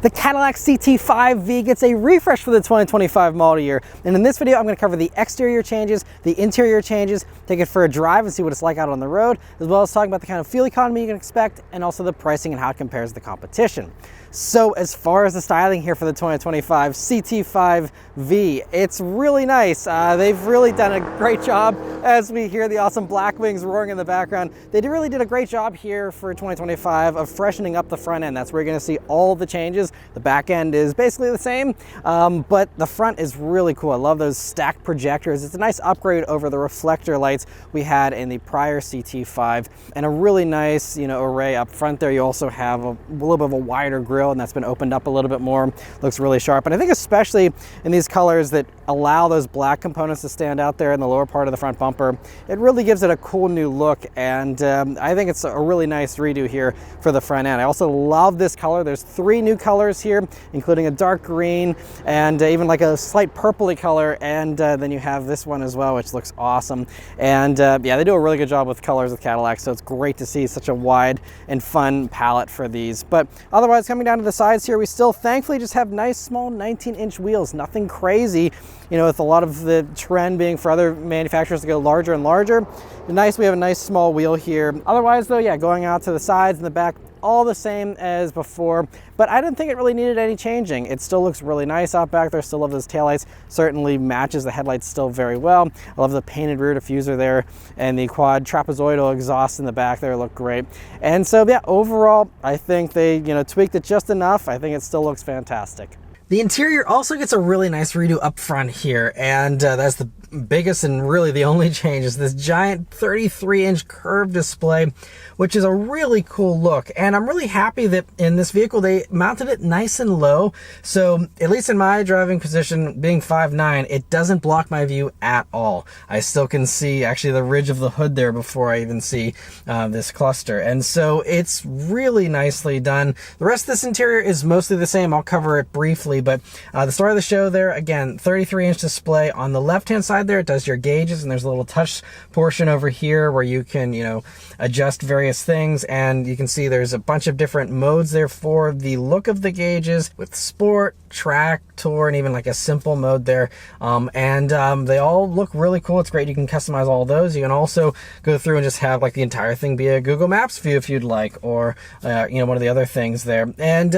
The Cadillac CT5-V gets a refresh for the 2025 model year, and in this video I'm going to cover the exterior changes, the interior changes, take it for a drive and see what it's like out on the road, as well as talking about the kind of fuel economy you can expect, and also the pricing and how it compares to the competition. So as far as the styling here for the 2025 CT5-V, it's really nice. They've really done a great job as we hear the awesome black wings roaring in the background. They really did a great job here for 2025 of freshening up the front end. That's where you're going to see all the changes. The back end is basically the same, but the front is really cool. I love those stacked projectors. It's a nice upgrade over the reflector lights we had in the prior CT5, and a really nice, array up front there. You also have a little bit of a wider grille, and that's been opened up a little bit more. Looks really sharp, and I think especially in these colors that allow those black components to stand out there in the lower part of the front bumper, it really gives it a cool new look, and I think it's a really nice redo here for the front end. I also love this color. There's three new colors here, including a dark green and even like a slight purpley color, and then you have this one as well, which looks awesome. And yeah, they do a really good job with colors with Cadillac, so it's great to see such a wide and fun palette for these. But otherwise, coming down to the sides here, we still thankfully just have nice small 19-inch wheels, nothing crazy, with a lot of the trend being for other manufacturers to go larger and larger. Nice, we have a nice small wheel here. Otherwise though, yeah, going out to the sides and the back, all the same as before, but I didn't think it really needed any changing. It still looks really nice out back there. Still love those taillights. Certainly matches the headlights still very well. I love the painted rear diffuser there, and the quad trapezoidal exhaust in the back there look great. And so yeah, overall, I think they tweaked it just enough. I think it still looks fantastic. The interior also gets a really nice redo up front here, and that's the biggest and really the only change is this giant 33-inch curved display, which is a really cool look. And I'm really happy that in this vehicle they mounted it nice and low, so at least in my driving position, being 5'9", it doesn't block my view at all. I still can see actually the ridge of the hood there before I even see this cluster, and so it's really nicely done. The rest of this interior is mostly the same. I'll cover it briefly, but the star of the show there, again, 33-inch display. On the left-hand side there, it does your gauges, and there's a little touch portion over here where you can, adjust various things, and you can see there's a bunch of different modes there for the look of the gauges, with sport, track, tour, and even like a simple mode there. They all look really cool. It's great. You can customize all those. You can also go through and just have like the entire thing be a Google Maps view if you'd like, or one of the other things there. And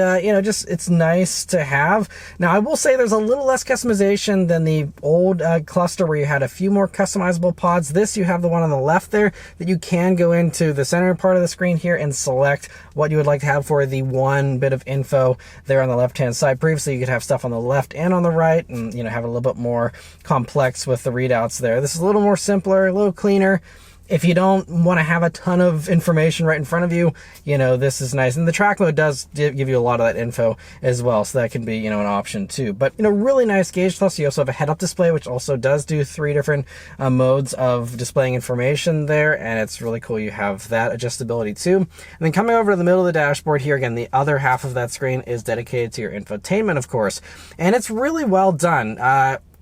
just it's nice to have. Now I will say there's a little less customization than the old cluster where you had a few more customizable pods. This, you have the one on the left there that you can go into the center part of the screen here and select what you would like to have for the one bit of info there on the left hand side. Previously you could have stuff on the left and on the right, and have it a little bit more complex with the readouts there. This is a little more simpler, a little cleaner. If you don't want to have a ton of information right in front of you, this is nice. And the track mode does give you a lot of that info as well, so that can be, an option too. But, really nice gauge cluster. You also have a head-up display, which also does do 3 different modes of displaying information there, and it's really cool you have that adjustability too. And then coming over to the middle of the dashboard here, again, the other half of that screen is dedicated to your infotainment, of course. And it's really well done.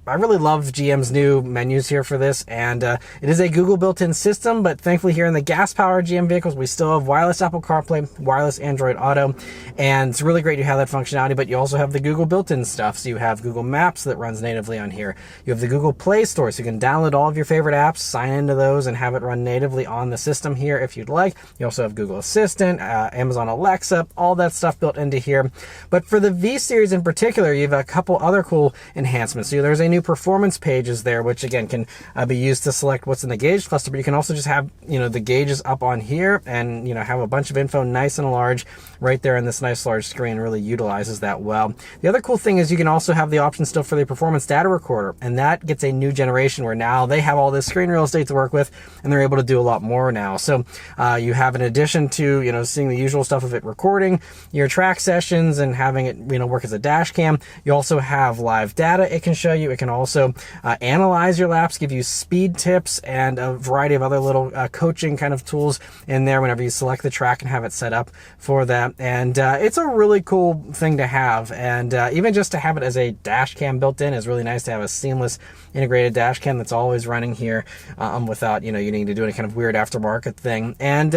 I really love GM's new menus here for this, and it is a Google built-in system, but thankfully here in the gas-powered GM vehicles, we still have wireless Apple CarPlay, wireless Android Auto, and it's really great you have that functionality, but you also have the Google built-in stuff. So you have Google Maps that runs natively on here. You have the Google Play Store, so you can download all of your favorite apps, sign into those, and have it run natively on the system here if you'd like. You also have Google Assistant, Amazon Alexa, all that stuff built into here. But for the V Series in particular, you have a couple other cool enhancements. So there's a new performance pages there, which again can be used to select what's in the gauge cluster, but you can also just have the gauges up on here, and have a bunch of info nice and large right there in this nice large screen. Really utilizes that well. The other cool thing is you can also have the option still for the performance data recorder, and that gets a new generation where now they have all this screen real estate to work with, and they're able to do a lot more now. So you have, in addition to seeing the usual stuff of it recording your track sessions and having it work as a dash cam, you also have live data it can show you. It can can also analyze your laps, give you speed tips, and a variety of other little coaching kind of tools in there whenever you select the track and have it set up for that. And it's a really cool thing to have. And even just to have it as a dash cam built in is really nice, to have a seamless integrated dash cam that's always running here without, you needing to do any kind of weird aftermarket thing. And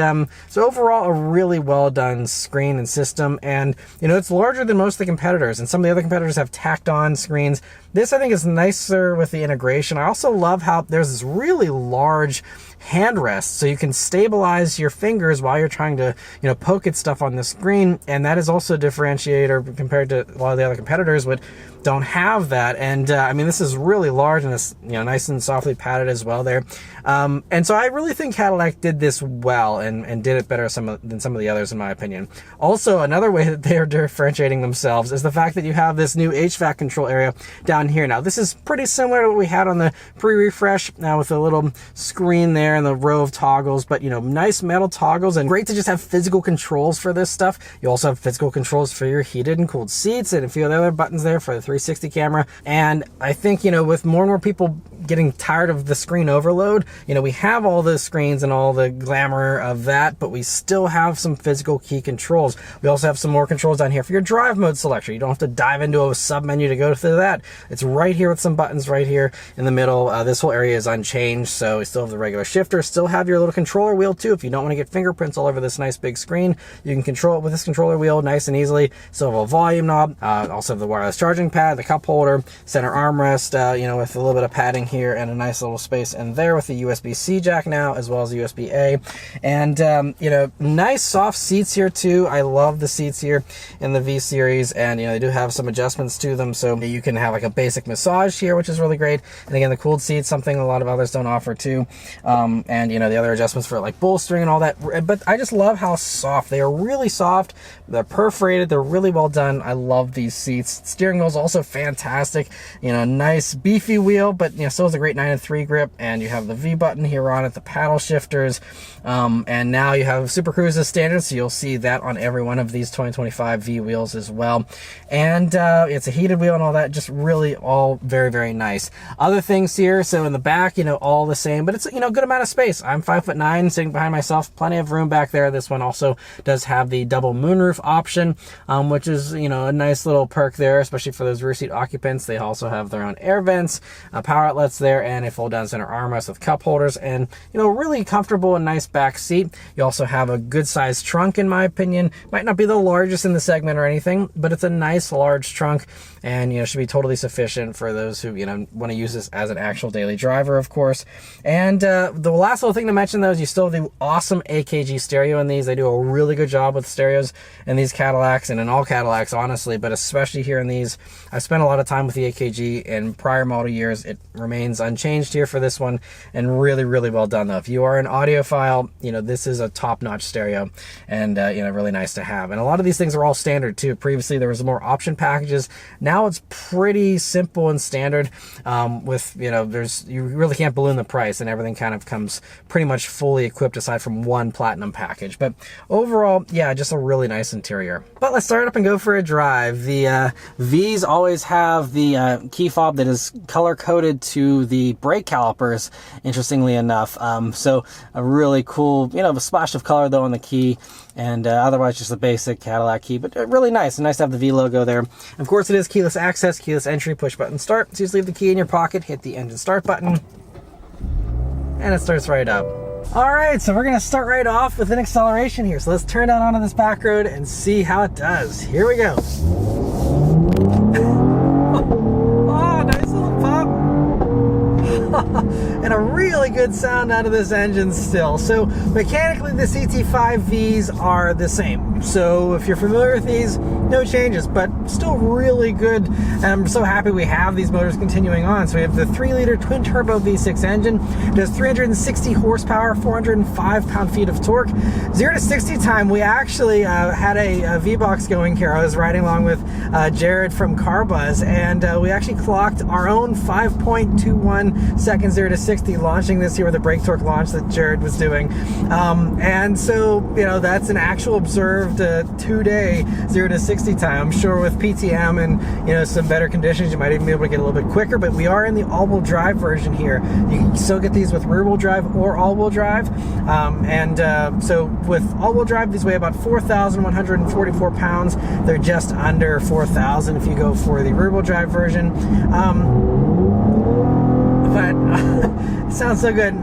so overall, a really well done screen and system. And, it's larger than most of the competitors. And some of the other competitors have tacked on screens. This, I think, is nicer with the integration. I also love how there's this really large hand rest, so you can stabilize your fingers while you're trying to, poke at stuff on the screen. And that is also a differentiator compared to a lot of the other competitors which don't have that. And I mean, this is really large, and it's, nice and softly padded as well there. And so I really think Cadillac did this well and did it better than some of the others, in my opinion. Also, another way that they're differentiating themselves is the fact that you have this new HVAC control area down here. Now, this is pretty similar to what we had on the pre-refresh, now with a little screen there and the row of toggles, but nice metal toggles, and great to just have physical controls for this stuff. You also have physical controls for your heated and cooled seats, and a few other buttons there for the 360 camera. And I think, with more and more people getting tired of the screen overload, we have all the screens and all the glamour of that, but we still have some physical key controls. We also have some more controls down here for your drive mode selection. You don't have to dive into a sub menu to go through that. It's right here with some buttons right here in the middle. This whole area is unchanged, so we still have the regular shifter, still have your little controller wheel too. If you don't want to get fingerprints all over this nice big screen, you can control it with this controller wheel nice and easily. Still have a volume knob, also have the wireless charging pad, the cup holder, center armrest, with a little bit of padding here, and a nice little space in there with the USB-C jack now, as well as USB-A. And nice soft seats here too. I love the seats here in the V series, and they do have some adjustments to them, so you can have like a basic massage here, which is really great. And again, the cooled seats, something a lot of others don't offer too. And the other adjustments for like bolstering and all that. But I just love how soft they are. Really soft. They're perforated. They're really well done. I love these seats. Steering wheel is also fantastic. Nice beefy wheel, but still has a great 9/3 grip. And you have the V button here on it, the paddle shifters, and now you have Super Cruise as standard, so you'll see that on every one of these 2025 V wheels as well. And it's a heated wheel and all that. Just really all very, very nice. Other things here, so in the back, all the same, but it's good amount of space. I'm 5'9", sitting behind myself, plenty of room back there. This one also does have the double moonroof option, which is a nice little perk there, especially for those rear seat occupants. They also have their own air vents, power outlets there, and a fold down center armrest with cup holders, and really comfortable and nice back seat. You also have a good sized trunk, in my opinion. Might not be the largest in the segment or anything, but it's a nice large trunk, and should be totally sufficient for those who want to use this as an actual daily driver, of course. And the last little thing to mention though is you still have the awesome AKG stereo in these. They do a really good job with stereos in these Cadillacs, and in all Cadillacs honestly, but especially here in these. I've spent a lot of time with the AKG in prior model years. It remains unchanged here for this one, and really, really well done though. If you are an audiophile, this is a top-notch stereo, and really nice to have. And a lot of these things are all standard too. Previously there was more option packages. Now it's pretty simple and standard, with you really can't balloon the price, and everything kind of comes pretty much fully equipped aside from one platinum package. But overall, yeah, just a really nice interior. But let's start up and go for a drive. The V's always have the key fob that is color coded to the brake calipers, interestingly enough. So a really cool, a splash of color though on the key, and otherwise just a basic Cadillac key, but really nice. And nice to have the V logo there. Of course, it is keyless access, keyless entry, push button start. So you just leave the key in your pocket, hit the engine start button, and it starts right up. All right, so we're gonna start right off with an acceleration here. So let's turn down onto this back road and see how it does. Here we go. Oh, nice little pop. And a really good sound out of this engine still. So mechanically, the CT5Vs are the same. So if you're familiar with these, no changes, but still really good. And I'm so happy we have these motors continuing on. So we have the 3-liter twin-turbo V6 engine. It has 360 horsepower, 405 pound-feet of torque. 0 to 60 time, we actually had a V-Box going here. I was riding along with Jared from Car Buzz, and we actually clocked our own 5.21 seconds 0 to 60. 60 launching this here with a brake torque launch that Jared was doing. And so, you know, that's an actual observed 2-day 0 to 60 time. I'm sure with PTM and, you know, some better conditions, you might even be able to get a little bit quicker, but we are in the all-wheel drive version here. You can still get these with rear-wheel drive or all-wheel drive. So with all-wheel drive, these weigh about 4,144 pounds. They're just under 4,000 if you go for the rear-wheel drive version. But it sounds so good.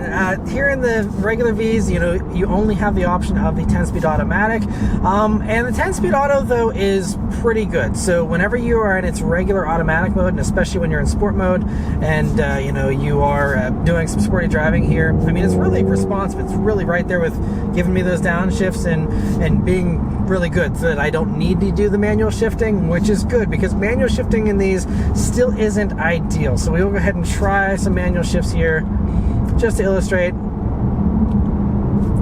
Here in the regular Vs, you know, you only have the option of the 10-speed automatic. And the 10-speed auto, though, is pretty good. So whenever you are in its regular automatic mode, and especially when you're in sport mode, and, you know, you are doing some sporty driving here, I mean, it's really responsive. It's really right there with giving me those downshifts and being really good so that I don't need to do the manual shifting, which is good because manual shifting in these still isn't ideal. So we will go ahead and try some manual shifts here just to illustrate.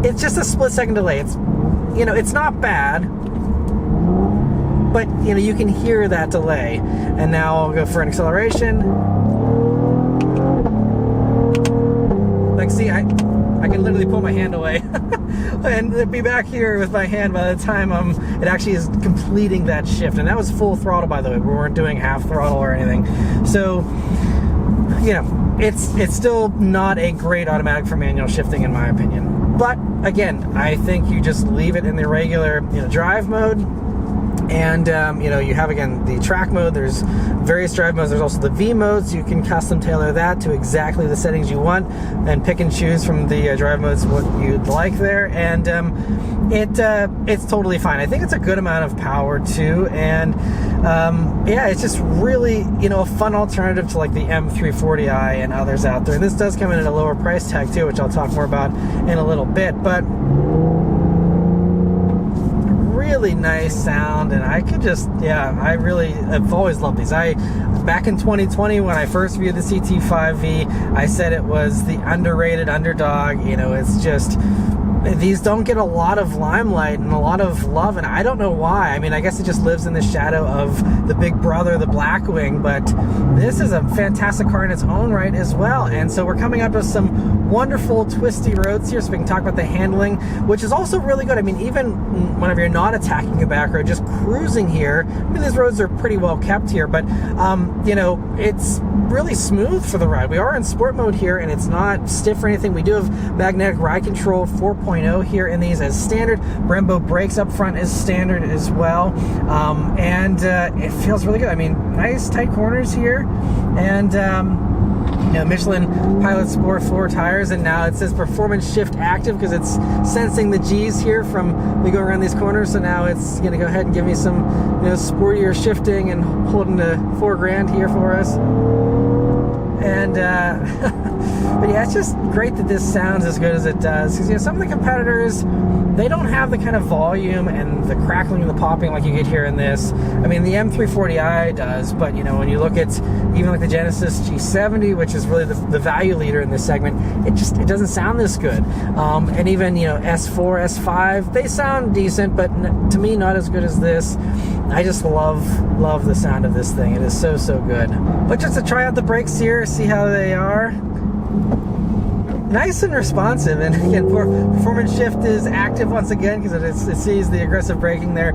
It's just a split-second delay. It's, you know, it's not bad, but, you know, you can hear that delay. And now I'll go for an acceleration. Like, see, I can literally pull my hand away and be back here with my hand by the time it actually is completing that shift. And that was full throttle, by the way. We weren't doing half throttle or anything. So, you know, it's still not a great automatic for manual shifting in my opinion. But again, I think you just leave it in the regular, you know, drive mode. And, you know, you have, again, the track mode. There's various drive modes. There's also the V modes. You can custom tailor that to exactly the settings you want and pick and choose from the drive modes what you'd like there. And it's totally fine. I think it's a good amount of power, too. And, yeah, it's just really, you know, a fun alternative to, like, the M340i and others out there. This does come in at a lower price tag, too, which I'll talk more about in a little bit. But really nice sound, and I could just, yeah, I've always loved these. Back in 2020 when I first reviewed the CT5-V, I said it was the underrated Underdog. You know, it's just, these don't get a lot of limelight and a lot of love, and I don't know why. I mean, I guess it just lives in the shadow of the big brother, the Blackwing, but this is a fantastic car in its own right as well. And so we're coming up to some wonderful twisty roads here, so we can talk about the handling, which is also really good. I mean, even whenever you're not attacking a back road, just cruising here, I mean, these roads are pretty well kept here, but you know, it's really smooth for the ride. We are in sport mode here, and it's not stiff or anything. We do have magnetic ride control 4.0 here in these as standard. Brembo brakes up front is standard as well, and it feels really good. I mean, nice tight corners here, and you know, Michelin Pilot Sport floor tires, and now it says Performance Shift Active because it's sensing the G's here from we go around these corners. So now it's going to go ahead and give me some, you know, sportier shifting and holding to $4,000 here for us. And but yeah, it's just great that this sounds as good as it does, because, you know, some of the competitors, they don't have the kind of volume and the crackling and the popping like you get here in this. I mean, the M340i does, but, you know, when you look at even like the Genesis G70, which is really the value leader in this segment, it doesn't sound this good. And even, you know, S4, S5, they sound decent, but to me, not as good as this. I just love the sound of this thing. It is so, so good. But just to try out the brakes here, see how they are. Nice and responsive, and again, performance shift is active once again because it sees the aggressive braking there.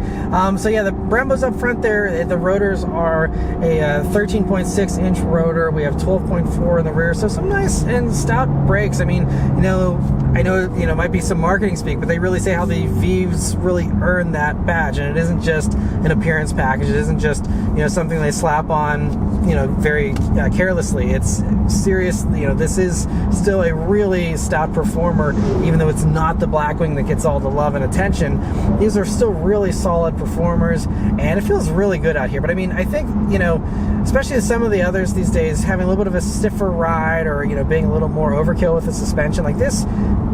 So yeah, the Brembo's up front there. The rotors are a 13.6-inch rotor. We have 12.4 in the rear, so some nice and stout brakes. I mean, you know, I know, you know, might be some marketing speak, but they really say how the V's really earn that badge, and it isn't just an appearance package. It isn't just, you know, something they slap on, you know, very carelessly. It's serious. You know, this is still a really stout performer, even though it's not the Blackwing that gets all the love and attention. These are still really solid performers, and it feels really good out here. But I mean, I think, you know, especially as some of the others these days, having a little bit of a stiffer ride, or, you know, being a little more overkill with the suspension, like this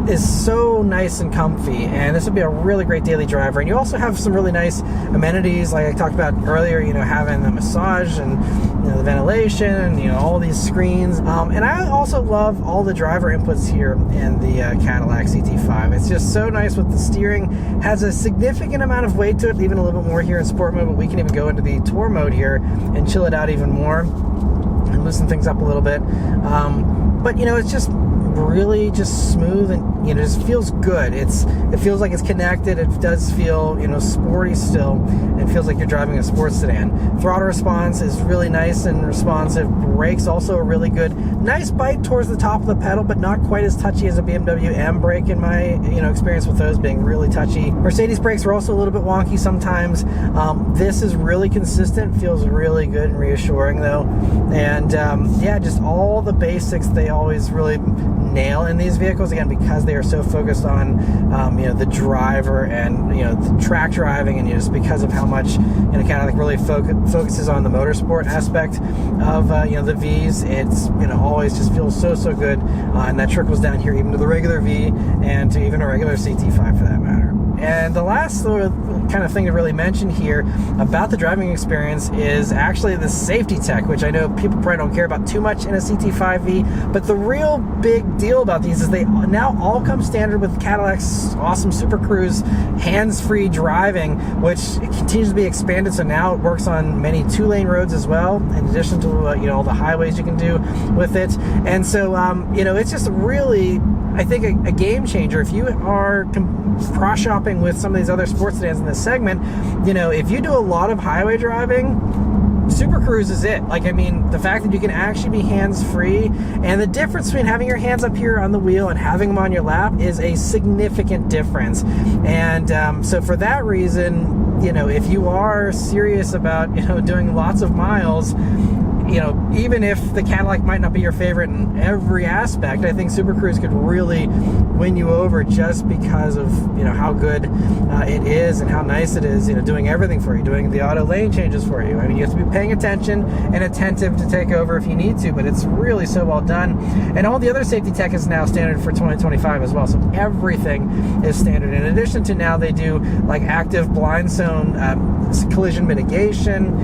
is so nice and comfy, and this would be a really great daily driver. And you also have some really nice amenities, like I talked about earlier, you know, having the massage and, you know, the ventilation and, you know, all these screens. And I also love all the driver inputs here in the Cadillac CT5. It's just so nice with the steering. Has a significant amount of weight to it, even a little bit more here in sport mode, but we can even go into the tour mode here and chill it out even more and loosen things up a little bit. But, you know, it's just really just smooth, and just feels good. It feels like it's connected. It does feel sporty still, and feels like you're driving a sports sedan. Throttle response is really nice and responsive. Brakes also are really good. Nice bite towards the top of the pedal, but not quite as touchy as a BMW M brake in my experience with those being really touchy. Mercedes brakes are also a little bit wonky sometimes. This is really consistent, feels really good and reassuring though. And yeah, just all the basics they always really nail in these vehicles, again, because they are so focused on the driver and the track driving, and just because of how much Cadillac really focuses on the motorsport aspect of the V's. It's always just feels so good, and that trickles down here even to the regular V and to even a regular CT5 for that matter. And the last kind of thing to really mention here about the driving experience is actually the safety tech, which I know people probably don't care about too much in a CT5V, but the real big deal about these is they now all come standard with Cadillac's awesome Super Cruise hands-free driving, which continues to be expanded, so now it works on many two-lane roads as well, in addition to all the highways you can do with it. And so it's just really, I think, a game changer. If you are cross shopping with some of these other sports sedans in this segment, if you do a lot of highway driving, Super Cruise is it. The fact that you can actually be hands-free, and the difference between having your hands up here on the wheel and having them on your lap is a significant difference. And so for that reason, if you are serious about doing lots of miles, even if the Cadillac might not be your favorite in every aspect, I think Super Cruise could really win you over just because of how good it is and how nice it is, doing everything for you, doing the auto lane changes for you. You have to be paying attention and attentive to take over if you need to, but it's really so well done. And all the other safety tech is now standard for 2025 as well, so everything is standard. In addition to, now they do active blind zone collision mitigation,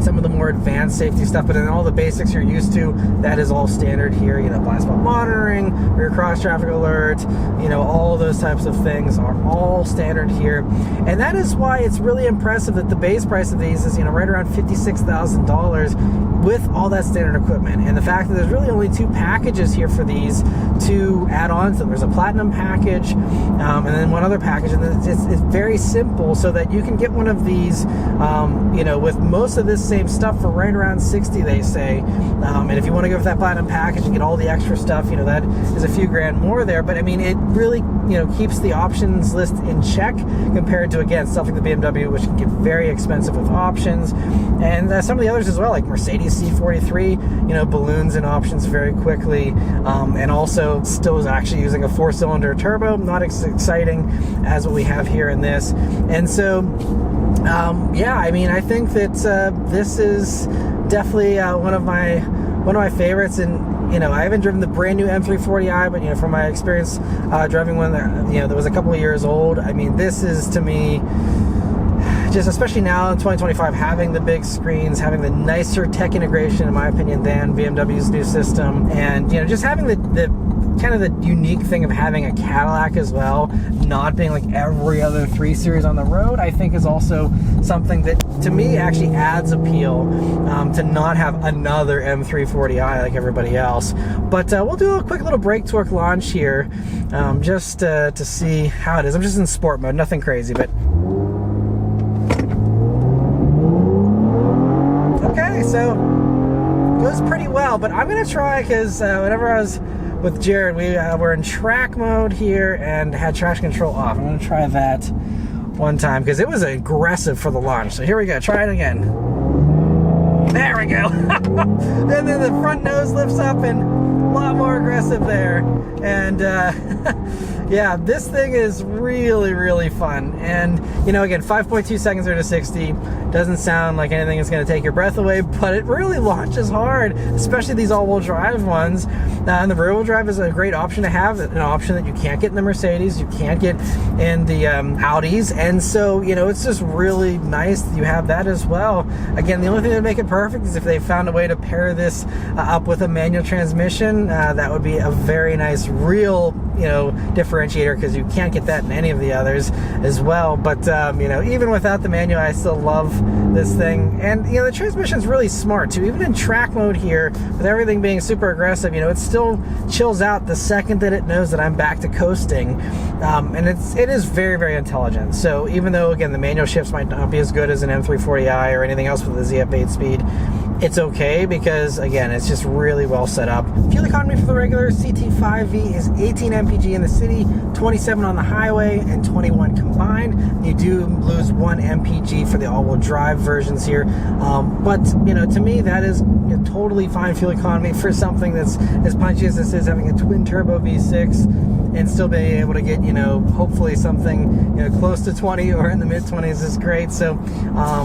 some of the more advanced safety stuff, but then all the basics you're used to, that is all standard here. Blind spot monitoring, rear cross traffic alert, all those types of things are all standard here. And that is why it's really impressive that the base price of these is right around $56,000 with all that standard equipment. And the fact that there's really only two packages here for these to add on to them. There's a platinum package and then one other package, and it's very simple, so that you can get one of these with most of this same stuff for right around $60,000, they say. And if you want to go with that platinum package and get all the extra stuff, that is a few grand more there. But it really keeps the options list in check compared to, again, stuff like the BMW, which can get very expensive with options, and some of the others as well, like Mercedes C43, balloons in options very quickly, and also still is actually using a 4-cylinder turbo, not as exciting as what we have here in this. And so yeah, I think that this is definitely one of my favorites. And I haven't driven the brand new M340i, but from my experience driving one that was a couple of years old, this is, to me, just especially now in 2025, having the big screens, having the nicer tech integration, in my opinion, than BMW's new system, and just having the kind of the unique thing of having a Cadillac as well, not being like every other 3 Series on the road, I think is also something that, to me, actually adds appeal to not have another M340i like everybody else. But we'll do a quick little brake torque launch here, just to see how it is. I'm just in sport mode, nothing crazy, but okay, so goes pretty well. But I'm gonna try, because whenever I was with Jared, we were in track mode here and had traction control off. I'm gonna try that one time because it was aggressive for the launch. So here we go, try it again. There we go. And then the front nose lifts up, and a lot more aggressive there. And yeah, this thing is really, really fun. And again, 5.2 seconds there to 60 doesn't sound like anything that's going to take your breath away, but it really launches hard, especially these all-wheel drive ones. And the rear-wheel drive is a great option to have, an option that you can't get in the Mercedes, you can't get in the Audis, and so it's just really nice that you have that as well. Again, the only thing that would make it perfect is if they found a way to pair this up with a manual transmission. That would be a very nice, real differentiator differentiator because you can't get that in any of the others as well. But you know, even without the manual, I still love this thing. And you know, the transmission's really smart too. Even in track mode here, with everything being super aggressive, you know, it still chills out the second that it knows that I'm back to coasting. And it is very, very intelligent. So even though, again, the manual shifts might not be as good as an M340i or anything else with the ZF8 speed, it's okay because, again, it's just really well set up. Fuel economy for the regular CT5-V is 18 mpg in the city, 27 on the highway, and 21 combined. You do lose 1 mpg for the all-wheel drive versions here. But, you know, to me, that is a totally fine fuel economy for something that's as punchy as this is, having a twin-turbo V6 and still being able to get, you know, hopefully something, you know, close to 20 or in the mid-20s is great. So,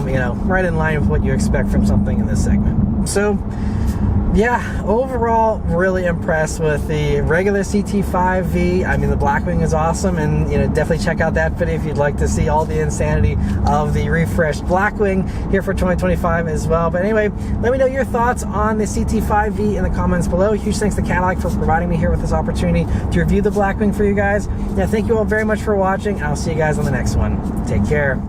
you know, right in line with what you expect from something in this segment. So, yeah, overall, really impressed with the regular CT5-V. I mean, the Blackwing is awesome, and you know, definitely check out that video if you'd like to see all the insanity of the refreshed Blackwing here for 2025 as well. But anyway, let me know your thoughts on the CT5-V in the comments below. Huge thanks to Cadillac for providing me here with this opportunity to review the Blackwing for you guys. Yeah, thank you all very much for watching, and I'll see you guys on the next one. Take care.